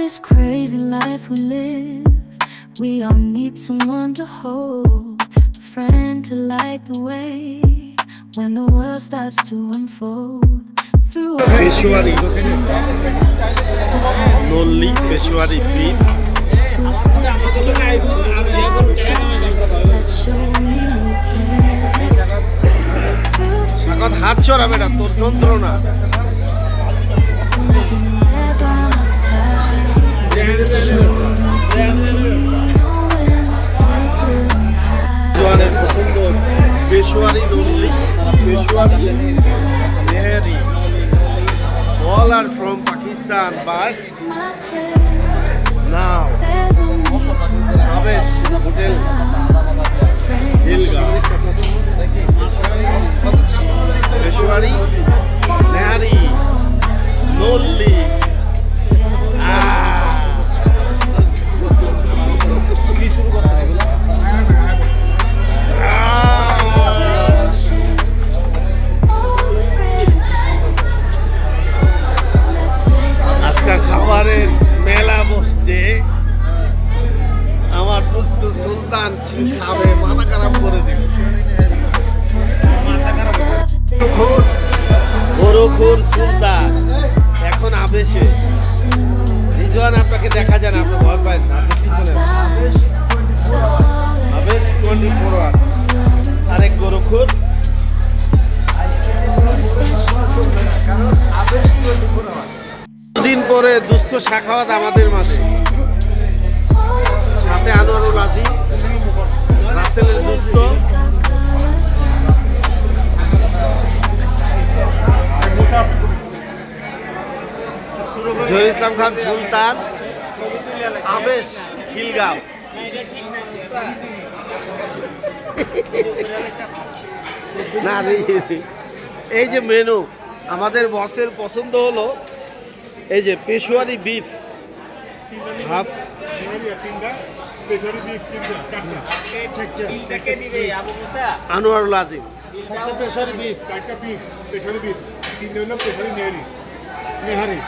this crazy life we live, we all need someone to hold, a friend to light the way when the world starts to unfold. Through all Peshwari, the ups and Nolli Peshwari beef. we'll stick together without a doubt. Let's show we care. এখন হাত ছড়াবে না তোর যন্ত্রণা। Holding there by my side. জোয়ানের পছন্দ Peshawari নল্লি, Peshawari nihari. All are from Pakistan, but now Abesh Hotel Hilga. Peshwari, Nehari, Nolli. আজকে খাবারের মেলা বসছে। আমার দোস্ত সুলতান কি খাবে মাথা খারাপ করে দিল। গরুখোর সুলতান এখন আবেশে। রিজওয়ান আপনাকে দেখা যায় না, আপনি ভয় পান না, আপনি পিছনে আবেশ 24 আরেক গরুখোর। দিন পরে দুস্থ শাখাওয়াত আমাদের মাঝে, সাথে আনোয়ারুল আজিম, রাসেলের দুস্থ, জহির ইসলাম খান সুলতান, আবেশ খিলগাঁও। না এই যে মেনু আমাদের বসের পছন্দ হলো এই যে Peshawari beef half, Anwarul Azim, Peshawari beef, Peshawari beef, 3 nihari.